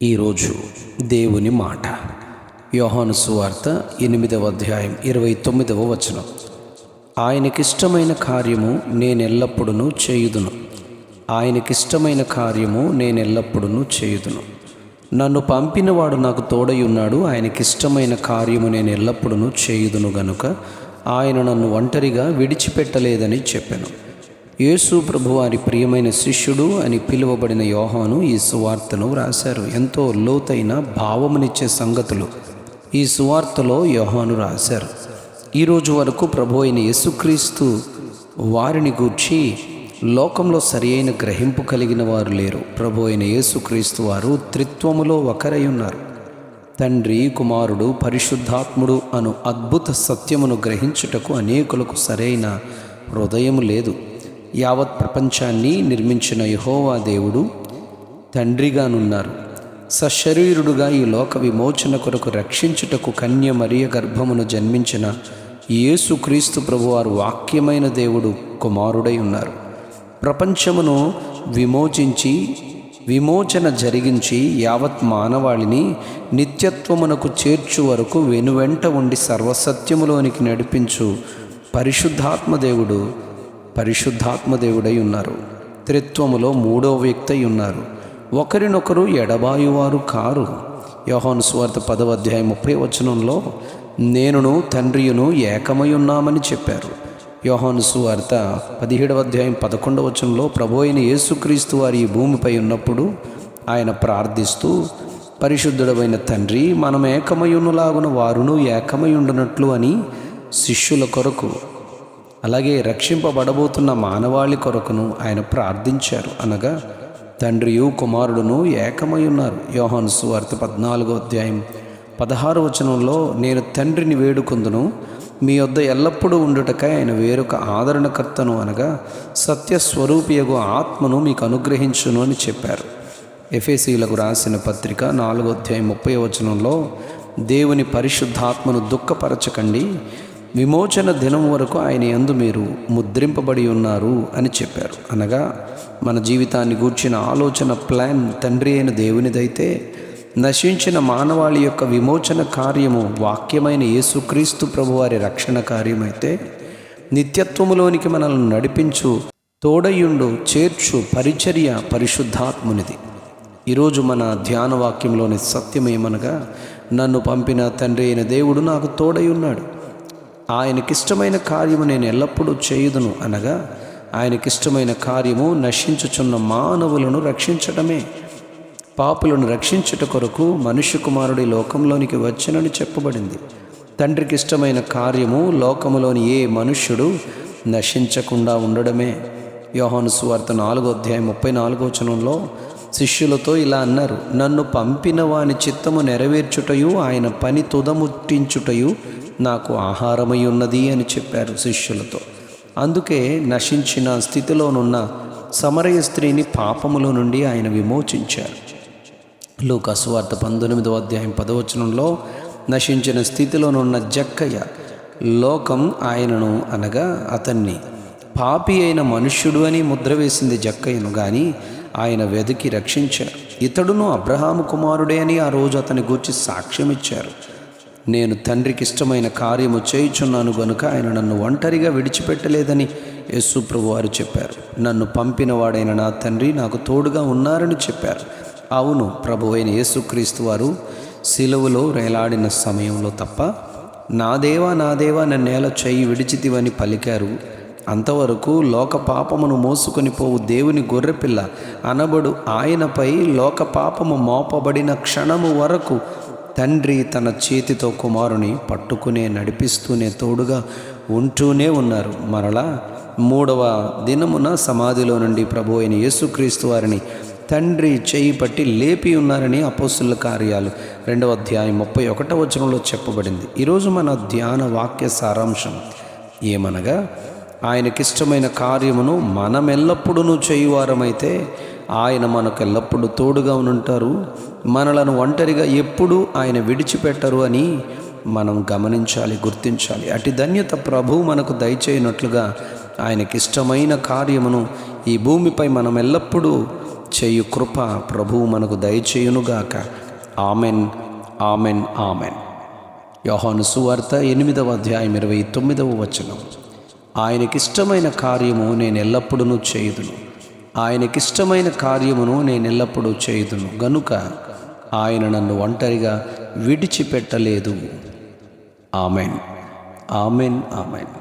ఈరోజు దేవుని మాట యోహాను సువార్త 8వ అధ్యాయం 29వ వచనం. ఆయనకిష్టమైన కార్యము నేనెల్లప్పుడూ చేయుదును. ఆయనకిష్టమైన కార్యము నేనెల్లప్పుడూ చేయుదును. నన్ను పంపినవాడు నాకు తోడయున్నాడు. ఆయనకిష్టమైన కార్యము నేను ఎల్లప్పుడూ చేయుదును గనుక ఆయన నన్ను ఒంటరిగా విడిచిపెట్టలేదని చెప్పాను. యేసు ప్రభువారి ప్రియమైన శిష్యుడు అని పిలువబడిన యోహాను ఈ సువార్తను వ్రాశారు. ఎంతో లోతైన భావమునిచ్చే సంగతులు ఈ సువార్తలో యోహాను రాశారు. ఈరోజు వరకు ప్రభు అయిన యేసుక్రీస్తు వారిని గూర్చి లోకంలో సరి అయిన గ్రహింపు కలిగిన వారు లేరు. ప్రభు అయిన యేసుక్రీస్తు వారు త్రిత్వములో ఒకరై ఉన్నారు. తండ్రి, కుమారుడు, పరిశుద్ధాత్ముడు అను అద్భుత సత్యమును గ్రహించుటకు అనేకులకు సరైన హృదయము లేదు. యావత్ ప్రపంచాన్ని నిర్మించిన యెహోవా దేవుడు తండ్రిగానున్నారు. సశరీరుడుగా ఈ లోక విమోచన కొరకు రక్షించుటకు కన్య మరియ గర్భమును జన్మించిన యేసుక్రీస్తు ప్రభువారు వాక్యమైన దేవుడు కుమారుడై ఉన్నారు. ప్రపంచమును విమోచన జరిగించి యావత్ మానవాళిని నిత్యత్వమునకు చేర్చు వరకు వెనువెంట ఉండి సర్వసత్యములోనికి నడిపించు పరిశుద్ధాత్మదేవుడై ఉన్నారు. త్రిత్వములో మూడవ వ్యక్తి అయి ఉన్నారు. ఒకరినొకరు ఎడబాయువారు కారు. యోహాను సువార్త 10వ అధ్యాయం 30వ వచనంలో నేనును తండ్రియును ఏకమై ఉన్నామని చెప్పారు. యోహాను సువార్త 17వ అధ్యాయం 11వ వచనంలో ప్రభు అయిన యేసుక్రీస్తు వారి ఈ భూమిపై ఉన్నప్పుడు ఆయన ప్రార్థిస్తూ, పరిశుద్ధుడమైన తండ్రి, మనం ఏకమయునులాగున వారును ఏకమయుండునట్లు అని శిష్యుల కొరకు, అలాగే రక్షింపబడబోతున్న మానవాళి కొరకును ఆయన ప్రార్థించారు. అనగా తండ్రియు కుమారుడును ఏకమై ఉన్నారు. యోహాను సువార్త 14వ అధ్యాయం 16వ వచనంలో నేను తండ్రిని వేడుకొందును, మీ వద్ద ఎల్లప్పుడూ ఉండుటకై ఆయన వేరొక ఆదరణకర్తను అనగా సత్యస్వరూపియగు ఆత్మను మీకు అనుగ్రహించును అని చెప్పారు. ఎఫెసీయులకు రాసిన పత్రిక 4వ అధ్యాయం 30వ వచనంలో దేవుని పరిశుద్ధాత్మను దుఃఖపరచకండి, విమోచన దినం వరకు ఆయన యందు మీరు ముద్రింపబడి ఉన్నారు అని చెప్పారు. అనగా మన జీవితాన్ని గూర్చిన ఆలోచన ప్లాన్ తండ్రి అయిన దేవునిదైతే, నశించిన మానవాళి యొక్క విమోచన కార్యము వాక్యమైన యేసుక్రీస్తు ప్రభువారి రక్షణ కార్యమైతే, నిత్యత్వములోనికి మనల్ని నడిపించు తోడయుండు చేర్చు పరిచర్య పరిశుద్ధాత్మునిది. ఈరోజు మన ధ్యాన వాక్యంలోని సత్యమేమనగా, నన్ను పంపిన తండ్రి అయిన దేవుడు నాకు తోడై ఉన్నాడు. ఆయనకిష్టమైన కార్యము నేను ఎల్లప్పుడూ చేయుదును. అనగా ఆయనకిష్టమైన కార్యము నశించుచున్న మానవులను రక్షించటమే. పాపులను రక్షించుట కొరకు మనుష్య కుమారుడి లోకంలోనికి వచ్చెనని చెప్పబడింది. తండ్రికి ఇష్టమైన కార్యము లోకములోని ఏ మనుష్యుడు నశించకుండా ఉండడమే. యోహాను సువార్త 4వ అధ్యాయం 34వ వచనంలో శిష్యులతో ఇలా అన్నారు, నన్ను పంపిన వాని చిత్తము నెరవేర్చుటయు ఆయన పని తుదముట్టించుటయు నాకు ఆహారమై ఉన్నది అని చెప్పారు శిష్యులతో. అందుకే నశించిన స్థితిలోనున్న సమరయ స్త్రీని పాపములో నుండి ఆయన విమోచించారు. లూకా సువార్త 19వ అధ్యాయం 10వ వచనంలో నశించిన స్థితిలోనున్న జక్కయ్య లోకం ఆయనను అనగా అతన్ని పాపి అయిన మనుష్యుడు అని ముద్ర వేసింది జక్కయ్యను, కానీ ఆయన వెతికి రక్షించారు. ఇతడును అబ్రహాము కుమారుడే అని ఆ రోజు అతని గూర్చి సాక్ష్యం ఇచ్చారు. నేను తండ్రికి ఇష్టమైన కార్యము చేయుచున్నాను గనుక ఆయన నన్ను ఒంటరిగా విడిచిపెట్టలేదని యేసు ప్రభువారు చెప్పారు. నన్ను పంపిన వాడైన నా తండ్రి నాకు తోడుగా ఉన్నారని చెప్పారు. అవును, ప్రభు అయిన యేసుక్రీస్తు వారు సిలువలో వేలాడిన సమయంలో తప్ప నా దేవా నన్నేల చేయి విడిచితివని పలికారు. అంతవరకు లోక పాపమును మోసుకొని పోవు దేవుని గొర్రెపిల్ల అనబడు ఆయనపై లోక పాపము మోపబడిన క్షణము వరకు తండ్రి తన చేతితో కుమారుని పట్టుకునే నడిపిస్తూనే తోడుగా ఉంటూనే ఉన్నారు. మరలా 3వ దినమున సమాధిలో నుండి ప్రభు అయిన యేసుక్రీస్తు వారిని తండ్రి చేయి పట్టి లేపి ఉన్నారని అపోస్తుల కార్యాలు 2వ అధ్యాయం 31వ వచనంలో చెప్పబడింది. ఈరోజు మన ధ్యాన వాక్య సారాంశం ఏమనగా, ఆయనకిష్టమైన కార్యమును మనమెల్లప్పుడూ చేయువారమైతే ఆయన మనకెల్లప్పుడూ తోడుగా ఉంటారు. మనలను ఒంటరిగా ఎప్పుడూ ఆయన విడిచిపెట్టరు అని మనం గమనించాలి, గుర్తించాలి. అటు ధన్యత ప్రభువు మనకు దయచేయనట్లుగా ఆయనకిష్టమైన కార్యమును ఈ భూమిపై మనం ఎల్లప్పుడూ చేయు కృప ప్రభువు మనకు దయచేయునుగాక. Amen, amen, amen. యోహాను సువార్త 8వ అధ్యాయం 29వ వచనం. ఆయనకిష్టమైన కార్యము నేను ఎల్లప్పుడూ చేయుదును, ఆయనకిష్టమైన కార్యమును నేను ఎల్లప్పుడూ చేయుదును గనుక ఆయన నన్ను ఒంటరిగా విడిచిపెట్టలేదు. Amen, amen, amen.